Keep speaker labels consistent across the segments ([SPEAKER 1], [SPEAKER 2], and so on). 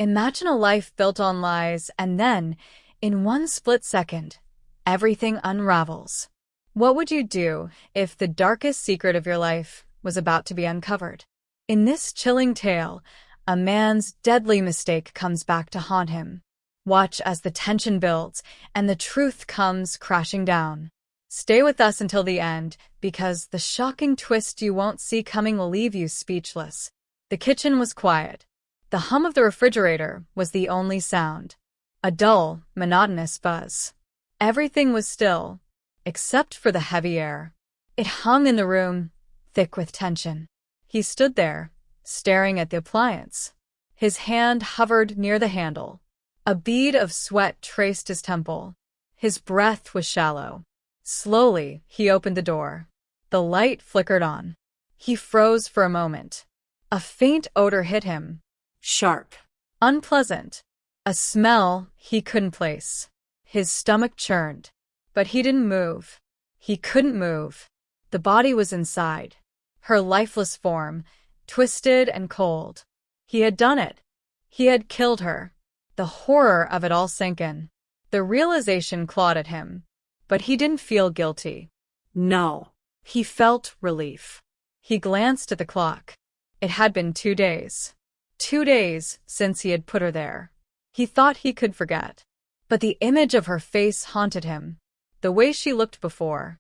[SPEAKER 1] Imagine a life built on lies, and then, in one split second, everything unravels. What would you do if the darkest secret of your life was about to be uncovered? In this chilling tale, a man's deadly mistake comes back to haunt him. Watch as the tension builds and the truth comes crashing down. Stay with us until the end, because the shocking twist you won't see coming will leave you speechless. The kitchen was quiet. The hum of the refrigerator was the only sound. A dull, monotonous buzz. Everything was still, except for the heavy air. It hung in the room, thick with tension. He stood there, staring at the appliance. His hand hovered near the handle. A bead of sweat traced his temple. His breath was shallow. Slowly, he opened the door. The light flickered on. He froze for a moment. A faint odor hit him. Sharp. Unpleasant. A smell he couldn't place. His stomach churned. But he didn't move. He couldn't move. The body was inside. Her lifeless form, twisted and cold. He had done it. He had killed her. The horror of it all sank in. The realization clawed at him. But he didn't feel guilty. No. He felt relief. He glanced at the clock. It had been 2 days. 2 days since he had put her there. He thought he could forget. But the image of her face haunted him. The way she looked before.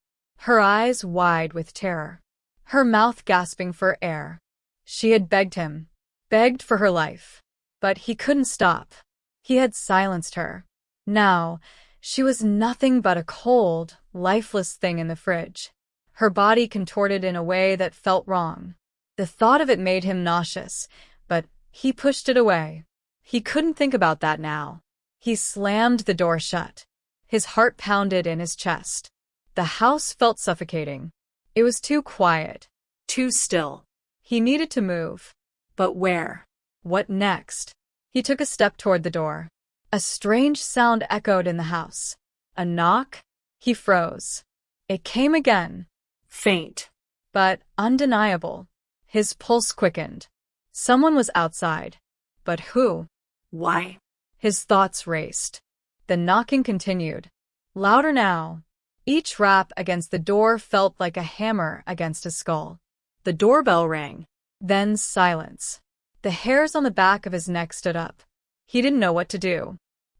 [SPEAKER 1] Her eyes wide with terror. Her mouth gasping for air. She had begged him. Begged for her life. But he couldn't stop. He had silenced her. Now, she was nothing but a cold, lifeless thing in the fridge. Her body contorted in a way that felt wrong. The thought of it made him nauseous, but he pushed it away. He couldn't think about that now. He slammed the door shut. His heart pounded in his chest. The house felt suffocating. It was too quiet. Too still. He needed to move. But where? What next? He took a step toward the door. A strange sound echoed in the house. A knock? He froze. It came again. Faint. But undeniable. His pulse quickened. Someone was outside. But who? Why? His thoughts raced. The knocking continued. Louder now. Each rap against the door felt like a hammer against his skull. The doorbell rang. Then silence. The hairs on the back of his neck stood up. He didn't know what to do.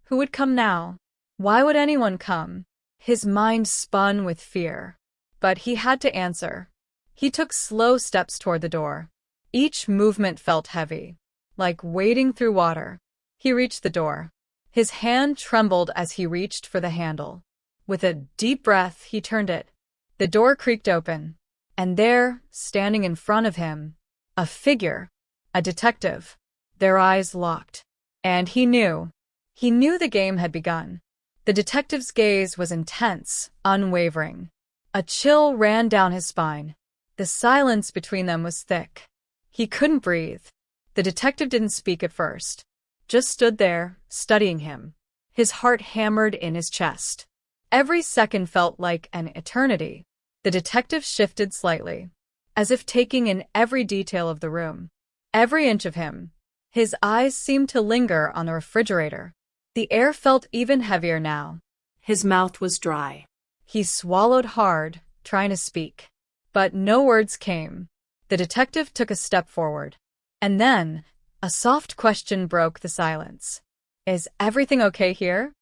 [SPEAKER 1] Who would come now? Why would anyone come? His mind spun with fear. But he had to answer. He took slow steps toward the door. Each movement felt heavy, like wading through water. He reached the door. His hand trembled as he reached for the handle. With a deep breath, he turned it. The door creaked open. And there, standing in front of him, a figure. A detective. Their eyes locked. And he knew. He knew the game had begun. The detective's gaze was intense, unwavering. A chill ran down his spine. The silence between them was thick. He couldn't breathe. The detective didn't speak at first. Just stood there, studying him. His heart hammered in his chest. Every second felt like an eternity. The detective shifted slightly, as if taking in every detail of the room. Every inch of him. His eyes seemed to linger on the refrigerator. The air felt even heavier now. His mouth was dry. He swallowed hard, trying to speak. But no words came. The detective took a step forward. And then, a soft question broke the silence. Is everything okay here?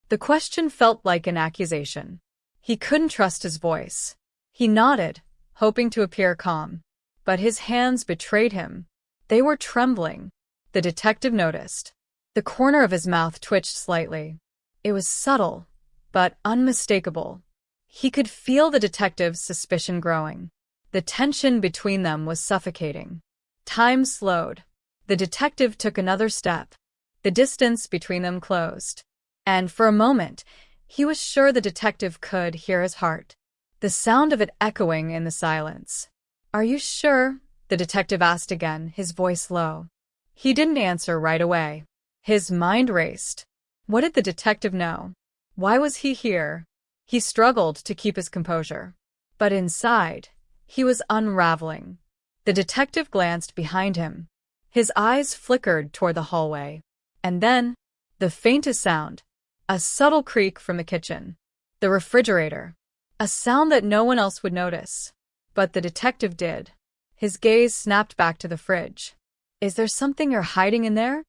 [SPEAKER 1] The question felt like an accusation. He couldn't trust his voice. He nodded, hoping to appear calm. But his hands betrayed him. They were trembling. The detective noticed. The corner of his mouth twitched slightly. It was subtle, but unmistakable. He could feel the detective's suspicion growing. The tension between them was suffocating. Time slowed. The detective took another step. The distance between them closed. And for a moment, he was sure the detective could hear his heart. The sound of it echoing in the silence. Are you sure? The detective asked again, his voice low. He didn't answer right away. His mind raced. What did the detective know? Why was he here? He struggled to keep his composure. But inside, he was unraveling. The detective glanced behind him. His eyes flickered toward the hallway. And then, the faintest sound, a subtle creak from the kitchen. The refrigerator. A sound that no one else would notice. But the detective did. His gaze snapped back to the fridge. Is there something you're hiding in there?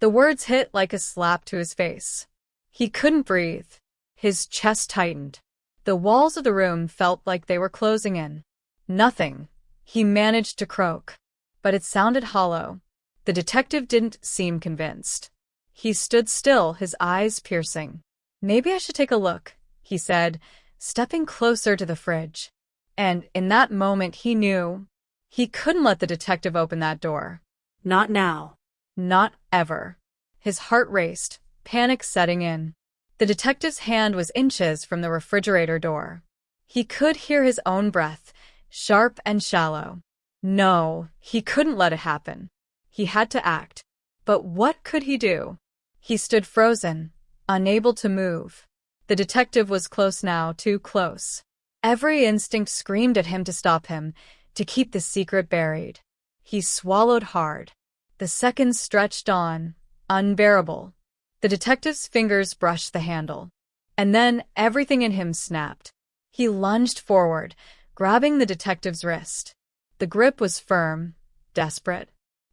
[SPEAKER 1] The words hit like a slap to his face. He couldn't breathe. His chest tightened. The walls of the room felt like they were closing in. Nothing. He managed to croak. But it sounded hollow. The detective didn't seem convinced. He stood still, his eyes piercing. Maybe I should take a look, he said, stepping closer to the fridge. And in that moment he knew he couldn't let the detective open that door.
[SPEAKER 2] Not now.
[SPEAKER 1] Not ever. His heart raced, panic setting in. The detective's hand was inches from the refrigerator door. He could hear his own breath, sharp and shallow. No, he couldn't let it happen. He had to act. But what could he do? He stood frozen, unable to move. The detective was close now, too close. Every instinct screamed at him to stop him, to keep the secret buried. He swallowed hard. The seconds stretched on, unbearable. The detective's fingers brushed the handle. And then everything in him snapped. He lunged forward, grabbing the detective's wrist. The grip was firm, desperate.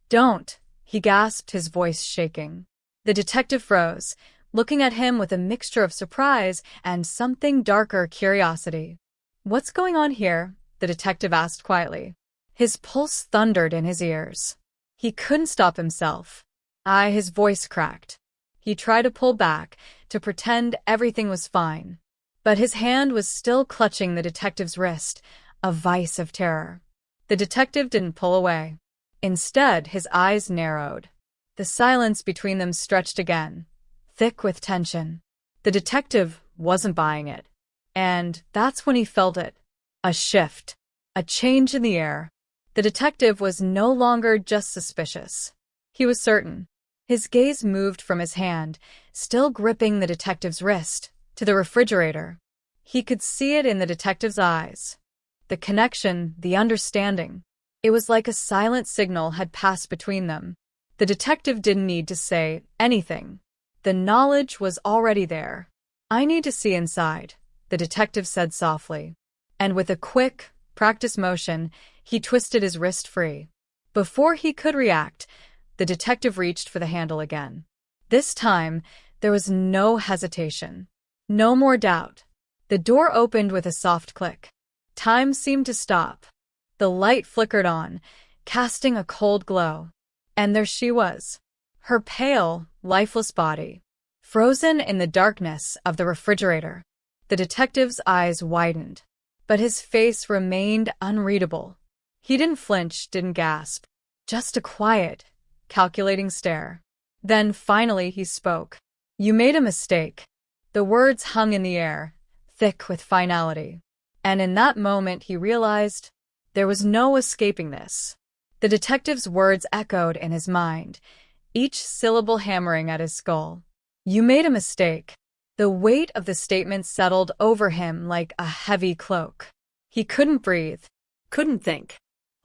[SPEAKER 1] Don't, he gasped, his voice shaking. The detective froze, looking at him with a mixture of surprise and something darker, curiosity. What's going on here? The detective asked quietly. His pulse thundered in his ears. He couldn't stop himself. His voice cracked. He tried to pull back, to pretend everything was fine. But his hand was still clutching the detective's wrist, a vice of terror. The detective didn't pull away. Instead, his eyes narrowed. The silence between them stretched again, thick with tension. The detective wasn't buying it. And that's when he felt it. A shift. A change in the air. The detective was no longer just suspicious. He was certain. His gaze moved from his hand, still gripping the detective's wrist, to the refrigerator. He could see it in the detective's eyes. The connection, the understanding. It was like a silent signal had passed between them. The detective didn't need to say anything. The knowledge was already there. I need to see inside, the detective said softly. And with a quick, practiced motion, he twisted his wrist free. Before he could react, the detective reached for the handle again. This time, there was no hesitation. No more doubt. The door opened with a soft click. Time seemed to stop. The light flickered on, casting a cold glow. And there she was, her pale, lifeless body, frozen in the darkness of the refrigerator. The detective's eyes widened, but his face remained unreadable. He didn't flinch, didn't gasp, just a quiet, calculating stare. Then finally he spoke. You made a mistake. The words hung in the air, thick with finality. And in that moment he realized there was no escaping this. The detective's words echoed in his mind, each syllable hammering at his skull. You made a mistake. The weight of the statement settled over him like a heavy cloak. He couldn't breathe, couldn't think.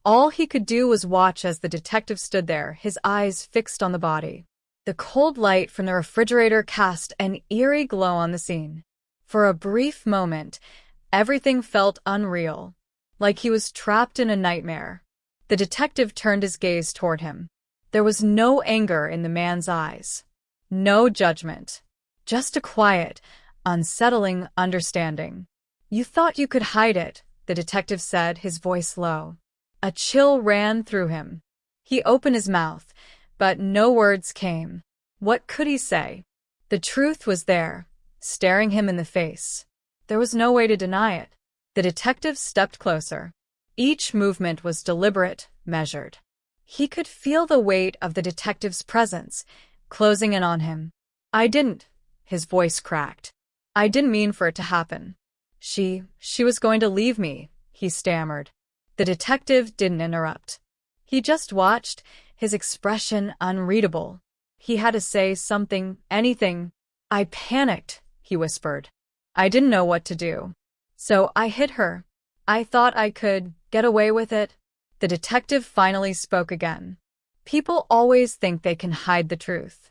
[SPEAKER 1] All he could do was watch as the detective stood there, his eyes fixed on the body. The cold light from the refrigerator cast an eerie glow on the scene. For a brief moment, everything felt unreal, like he was trapped in a nightmare. The detective turned his gaze toward him. There was no anger in the man's eyes. No judgment. Just a quiet, unsettling understanding. You thought you could hide it, the detective said, his voice low. A chill ran through him. He opened his mouth, but no words came. What could he say? The truth was there, staring him in the face. There was no way to deny it. The detective stepped closer. Each movement was deliberate, measured. He could feel the weight of the detective's presence, closing in on him. I didn't, his voice cracked. I didn't mean for it to happen. She was going to leave me, he stammered. The detective didn't interrupt. He just watched, his expression unreadable. He had to say something, anything. I panicked, he whispered. I didn't know what to do. So I hit her. I thought I could get away with it. The detective finally spoke again. People always think they can hide the truth.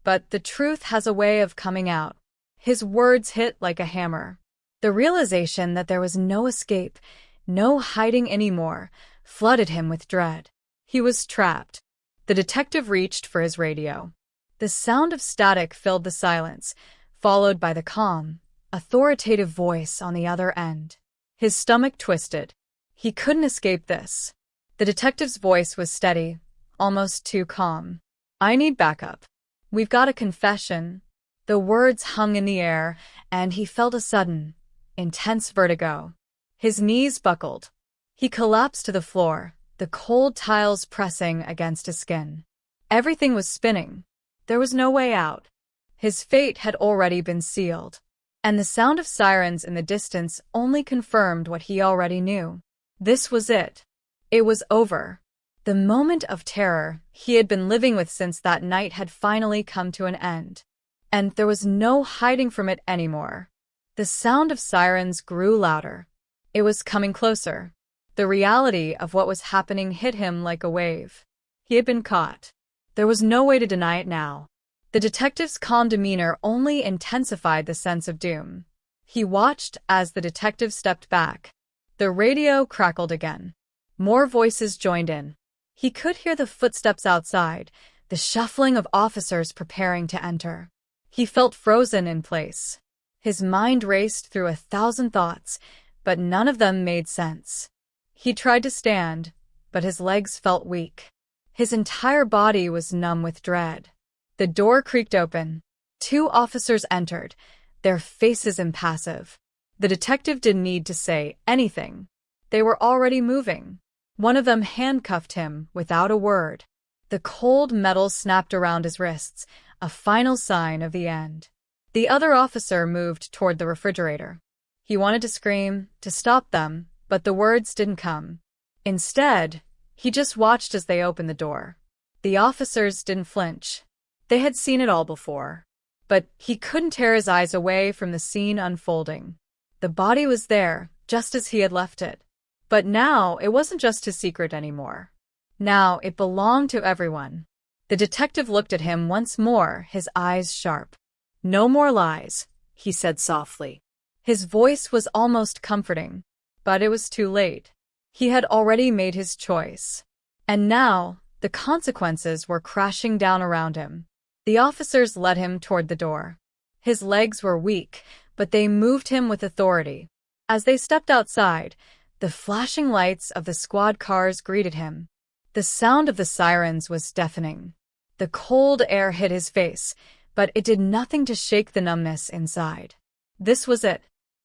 [SPEAKER 1] but the truth has a way of coming out. His words hit like a hammer. The realization that there was no escape, no hiding anymore, flooded him with dread. He was trapped. The detective reached for his radio. The sound of static filled the silence, followed by the calm, authoritative voice on the other end. His stomach twisted. He couldn't escape this. The detective's voice was steady, almost too calm. "I need backup. We've got a confession." The words hung in the air, and he felt a sudden, intense vertigo. His knees buckled. He collapsed to the floor, the cold tiles pressing against his skin. Everything was spinning. There was no way out. His fate had already been sealed. And the sound of sirens in the distance only confirmed what he already knew. This was it. It was over. The moment of terror he had been living with since that night had finally come to an end. And there was no hiding from it anymore. The sound of sirens grew louder. It was coming closer. The reality of what was happening hit him like a wave. He had been caught. There was no way to deny it now. The detective's calm demeanor only intensified the sense of doom. He watched as the detective stepped back. The radio crackled again. More voices joined in. He could hear the footsteps outside, the shuffling of officers preparing to enter. He felt frozen in place. His mind raced through 1,000 thoughts, but none of them made sense. He tried to stand, but his legs felt weak. His entire body was numb with dread. The door creaked open. 2 officers entered, their faces impassive. The detective didn't need to say anything. They were already moving. One of them handcuffed him without a word. The cold metal snapped around his wrists, a final sign of the end. The other officer moved toward the refrigerator. He wanted to scream, to stop them, but the words didn't come. Instead, he just watched as they opened the door. The officers didn't flinch. They had seen it all before. But he couldn't tear his eyes away from the scene unfolding. The body was there, just as he had left it. But now it wasn't just his secret anymore. Now it belonged to everyone. The detective looked at him once more, his eyes sharp. "No more lies," he said softly. His voice was almost comforting, but it was too late. He had already made his choice. And now, the consequences were crashing down around him. The officers led him toward the door. His legs were weak, but they moved him with authority. As they stepped outside, the flashing lights of the squad cars greeted him. The sound of the sirens was deafening. The cold air hit his face, but it did nothing to shake the numbness inside. This was it.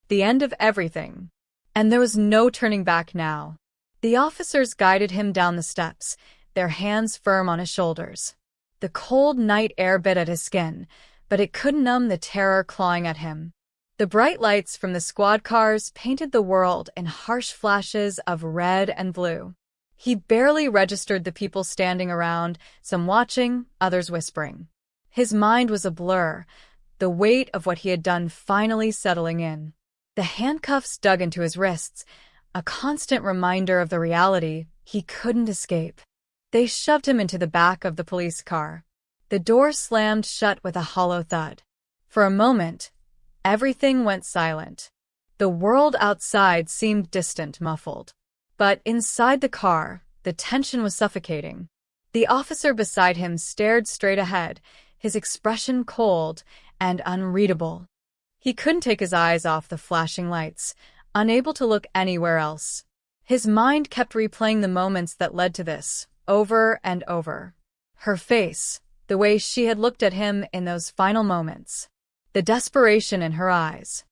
[SPEAKER 1] The end of everything. And there was no turning back now. The officers guided him down the steps, their hands firm on his shoulders. The cold night air bit at his skin, but it couldn't numb the terror clawing at him. The bright lights from the squad cars painted the world in harsh flashes of red and blue. He barely registered the people standing around, some watching, others whispering. His mind was a blur, the weight of what he had done finally settling in. The handcuffs dug into his wrists, a constant reminder of the reality he couldn't escape. They shoved him into the back of the police car. The door slammed shut with a hollow thud. For a moment, everything went silent. The world outside seemed distant, muffled. But inside the car, the tension was suffocating. The officer beside him stared straight ahead, his expression cold and unreadable. He couldn't take his eyes off the flashing lights, unable to look anywhere else. His mind kept replaying the moments that led to this, over and over. Her face, the way she had looked at him in those final moments. The desperation in her eyes.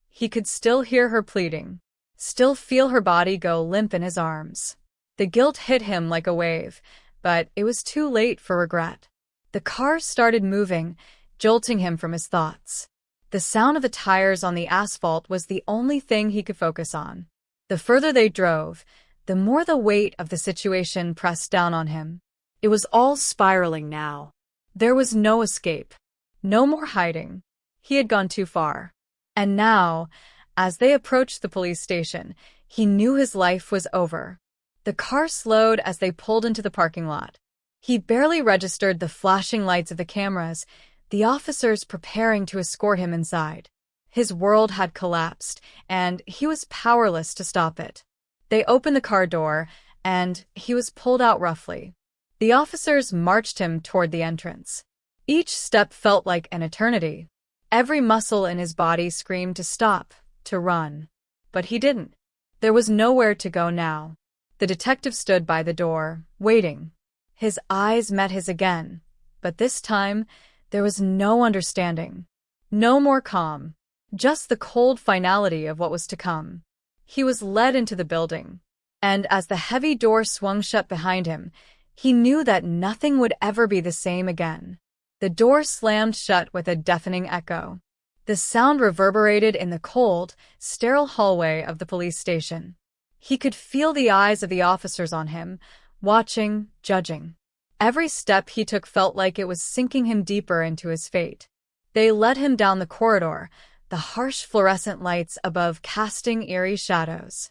[SPEAKER 1] He could still hear her pleading, still feel her body go limp in his arms. The guilt hit him like a wave, but it was too late for regret. The car started moving, jolting him from his thoughts. The sound of the tires on the asphalt was the only thing he could focus on. The further they drove, the more the weight of the situation pressed down on him. It was all spiraling now. There was no escape, no more hiding. He had gone too far. And now, as they approached the police station, he knew his life was over. The car slowed as they pulled into the parking lot. He barely registered the flashing lights of the cameras, the officers preparing to escort him inside. His world had collapsed, and he was powerless to stop it. They opened the car door, and he was pulled out roughly. The officers marched him toward the entrance. Each step felt like an eternity. Every muscle in his body screamed to stop, to run. But he didn't. There was nowhere to go now. The detective stood by the door, waiting. His eyes met his again, but this time there was no understanding. No more calm, just the cold finality of what was to come. He was led into the building, and as the heavy door swung shut behind him, he knew that nothing would ever be the same again. The door slammed shut with a deafening echo. The sound reverberated in the cold, sterile hallway of the police station. He could feel the eyes of the officers on him, watching, judging. Every step he took felt like it was sinking him deeper into his fate. They led him down the corridor, the harsh fluorescent lights above casting eerie shadows.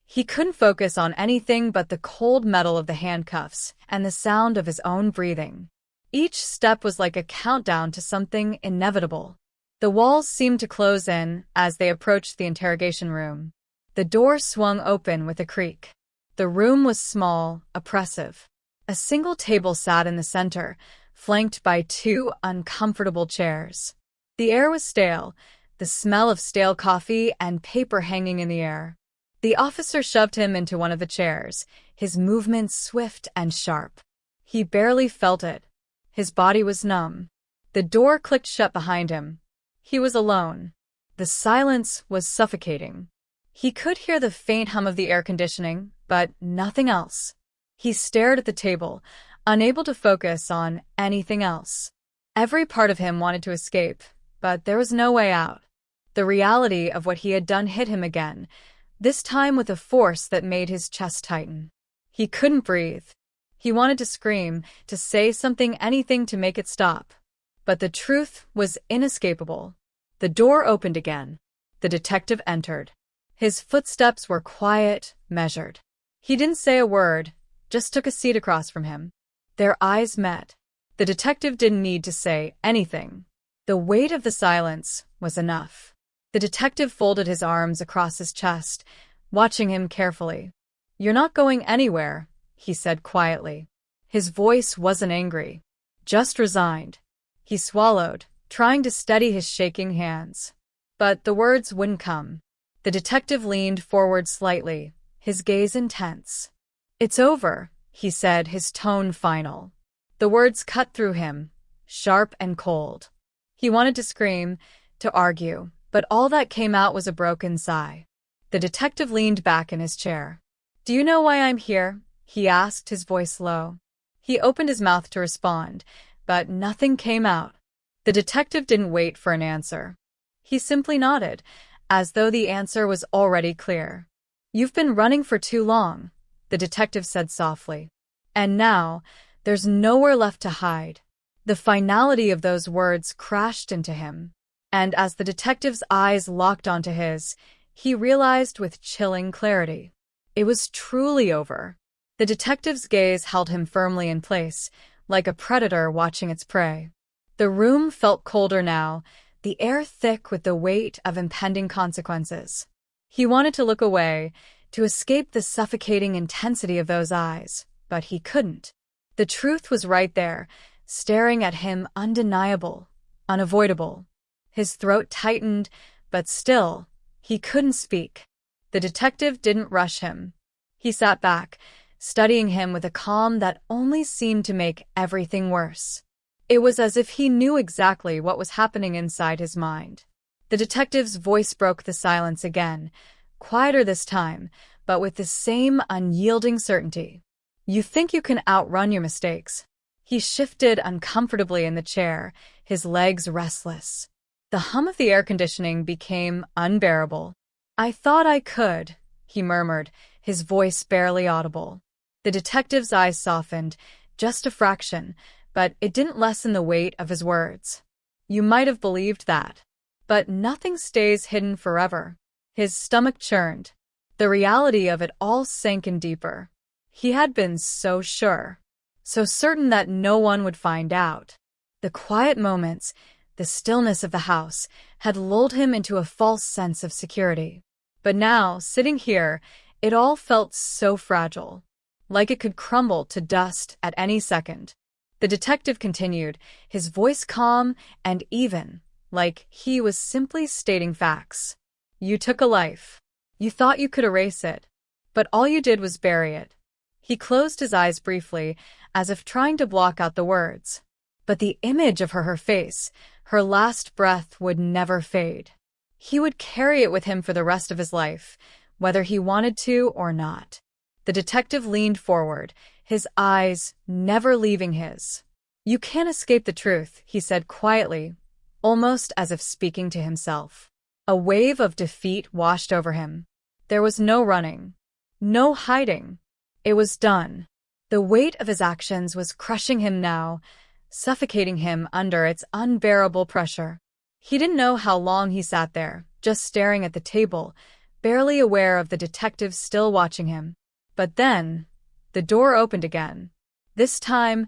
[SPEAKER 1] He couldn't focus on anything but the cold metal of the handcuffs and the sound of his own breathing. Each step was like a countdown to something inevitable. The walls seemed to close in as they approached the interrogation room. The door swung open with a creak. The room was small, oppressive. A single table sat in the center, flanked by two uncomfortable chairs. The air was stale, the smell of stale coffee and paper hanging in the air. The officer shoved him into one of the chairs, his movements swift and sharp. He barely felt it. His body was numb. The door clicked shut behind him. He was alone. The silence was suffocating. He could hear the faint hum of the air conditioning, but nothing else. He stared at the table, unable to focus on anything else. Every part of him wanted to escape, but there was no way out. The reality of what he had done hit him again, this time with a force that made his chest tighten. He couldn't breathe. He wanted to scream, to say something, anything to make it stop. But the truth was inescapable. The door opened again. The detective entered. His footsteps were quiet, measured. He didn't say a word, just took a seat across from him. Their eyes met. The detective didn't need to say anything. The weight of the silence was enough. The detective folded his arms across his chest, watching him carefully. "You're not going anywhere," he said quietly. His voice wasn't angry, just resigned. He swallowed, trying to steady his shaking hands. But the words wouldn't come. The detective leaned forward slightly, his gaze intense. "It's over," he said, his tone final. The words cut through him, sharp and cold. He wanted to scream, to argue, but all that came out was a broken sigh. The detective leaned back in his chair. "Do you know why I'm here?" he asked, his voice low. He opened his mouth to respond, but nothing came out. The detective didn't wait for an answer. He simply nodded, as though the answer was already clear. "You've been running for too long," the detective said softly. "And now, there's nowhere left to hide." The finality of those words crashed into him. And as the detective's eyes locked onto his, he realized with chilling clarity. It was truly over. The detective's gaze held him firmly in place, like a predator watching its prey. The room felt colder now, the air thick with the weight of impending consequences. He wanted to look away, to escape the suffocating intensity of those eyes, but he couldn't. The truth was right there, staring at him, undeniable, unavoidable. His throat tightened, but still, he couldn't speak. The detective didn't rush him. He sat back, studying him with a calm that only seemed to make everything worse. It was as if he knew exactly what was happening inside his mind. The detective's voice broke the silence again, quieter this time, but with the same unyielding certainty. "You think you can outrun your mistakes." He shifted uncomfortably in the chair, his legs restless. The hum of the air conditioning became unbearable. "I thought I could," he murmured, his voice barely audible. The detective's eyes softened, just a fraction, but it didn't lessen the weight of his words. "You might have believed that. But nothing stays hidden forever." His stomach churned. The reality of it all sank in deeper. He had been so sure, so certain that no one would find out. The quiet moments, the stillness of the house, had lulled him into a false sense of security. But now, sitting here, it all felt so fragile, like it could crumble to dust at any second. The detective continued, his voice calm and even, like he was simply stating facts. You took a life. You thought you could erase it, but all you did was bury it. He closed his eyes briefly, as if trying to block out the words. But the image of her face, her last breath, would never fade. He would carry it with him for the rest of his life, whether he wanted to or not. The detective leaned forward, his eyes never leaving his. You can't escape the truth, he said quietly, almost as if speaking to himself. A wave of defeat washed over him. There was no running, no hiding. It was done. The weight of his actions was crushing him now, suffocating him under its unbearable pressure. He didn't know how long he sat there, just staring at the table, barely aware of the detective still watching him. But then, the door opened again. This time,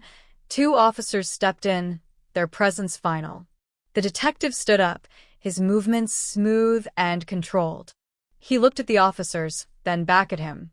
[SPEAKER 1] 2 officers stepped in, their presence final. The detective stood up, his movements smooth and controlled. He looked at the officers, then back at him.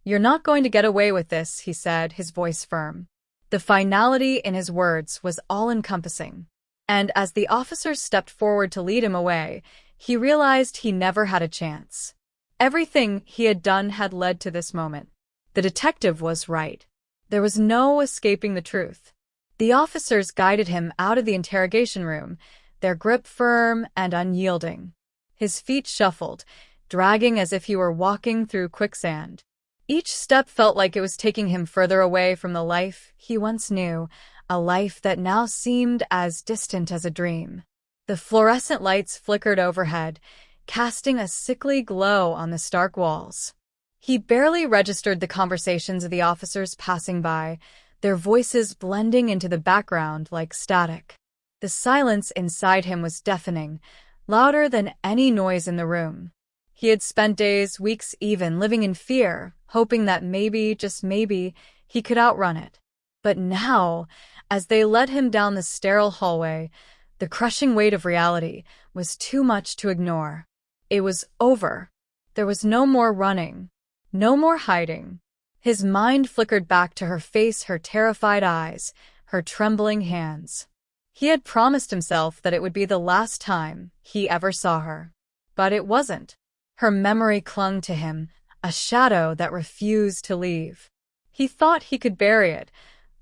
[SPEAKER 1] You're not going to get away with this, he said, his voice firm. The finality in his words was all-encompassing. And as the officers stepped forward to lead him away, he realized he never had a chance. Everything he had done had led to this moment. The detective was right. There was no escaping the truth. The officers guided him out of the interrogation room, their grip firm and unyielding. His feet shuffled, dragging as if he were walking through quicksand. Each step felt like it was taking him further away from the life he once knew, a life that now seemed as distant as a dream. The fluorescent lights flickered overhead, casting a sickly glow on the stark walls. He barely registered the conversations of the officers passing by, their voices blending into the background like static. The silence inside him was deafening, louder than any noise in the room. He had spent days, weeks even, living in fear, hoping that maybe, just maybe, he could outrun it. But now, as they led him down the sterile hallway, the crushing weight of reality was too much to ignore. It was over. There was no more running, no more hiding. His mind flickered back to her face, her terrified eyes, her trembling hands. He had promised himself that it would be the last time he ever saw her. But it wasn't. Her memory clung to him, a shadow that refused to leave. He thought he could bury it,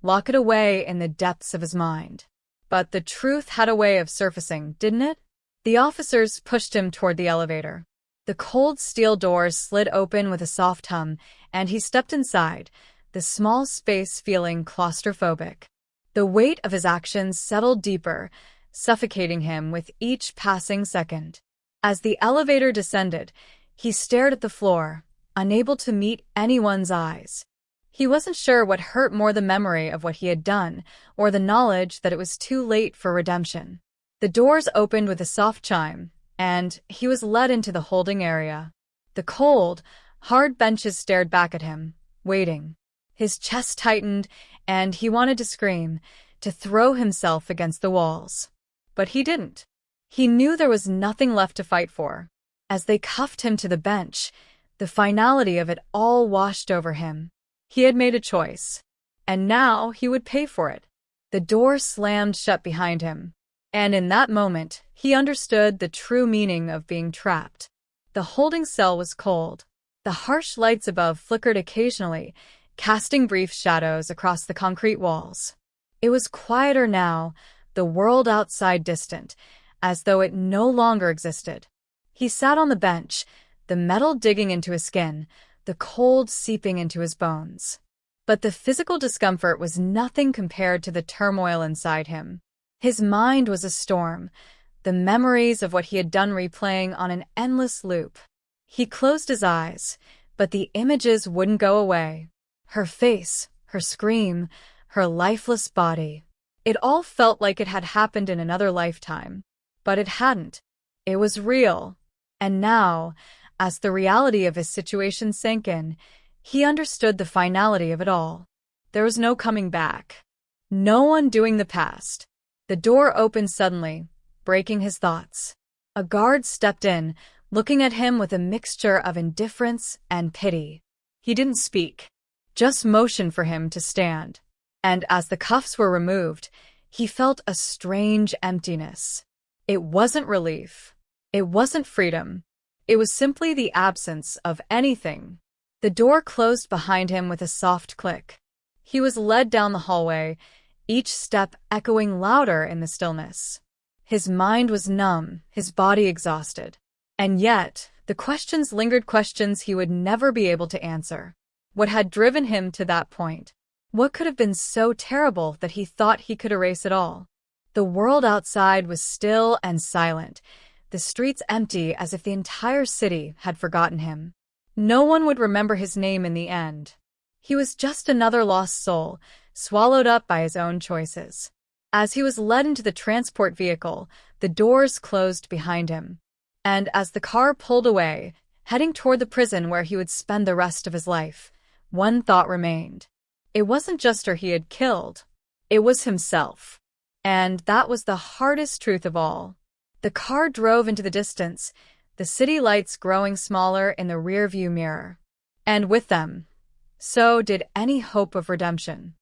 [SPEAKER 1] lock it away in the depths of his mind. But the truth had a way of surfacing, didn't it? The officers pushed him toward the elevator. The cold steel doors slid open with a soft hum, and he stepped inside, the small space feeling claustrophobic. The weight of his actions settled deeper, suffocating him with each passing second. As the elevator descended, he stared at the floor, unable to meet anyone's eyes. He wasn't sure what hurt more, the memory of what he had done, or the knowledge that it was too late for redemption. The doors opened with a soft chime, and he was led into the holding area. The cold, hard benches stared back at him, waiting. His chest tightened, and he wanted to scream, to throw himself against the walls. But he didn't. He knew there was nothing left to fight for. As they cuffed him to the bench, the finality of it all washed over him. He had made a choice, and now he would pay for it. The door slammed shut behind him, and in that moment, he understood the true meaning of being trapped. The holding cell was cold. The harsh lights above flickered occasionally, casting brief shadows across the concrete walls. It was quieter now, the world outside distant, as though it no longer existed. He sat on the bench, the metal digging into his skin, the cold seeping into his bones. But the physical discomfort was nothing compared to the turmoil inside him. His mind was a storm, the memories of what he had done replaying on an endless loop. He closed his eyes, but the images wouldn't go away. Her face, her scream, her lifeless body. It all felt like it had happened in another lifetime. But it hadn't. It was real. And now, as the reality of his situation sank in, he understood the finality of it all. There was no coming back. No undoing the past. The door opened suddenly, breaking his thoughts. A guard stepped in, looking at him with a mixture of indifference and pity. He didn't speak, just motioned for him to stand. And as the cuffs were removed, he felt a strange emptiness. It wasn't relief. It wasn't freedom. It was simply the absence of anything. The door closed behind him with a soft click. He was led down the hallway, each step echoing louder in the stillness. His mind was numb, his body exhausted. And yet, the questions lingered, questions he would never be able to answer. What had driven him to that point? What could have been so terrible that he thought he could erase it all? The world outside was still and silent, the streets empty as if the entire city had forgotten him. No one would remember his name in the end. He was just another lost soul, swallowed up by his own choices. As he was led into the transport vehicle, the doors closed behind him. And as the car pulled away, heading toward the prison where he would spend the rest of his life, one thought remained. It wasn't just her he had killed. It was himself. And that was the hardest truth of all. The car drove into the distance, the city lights growing smaller in the rearview mirror. And with them, so did any hope of redemption.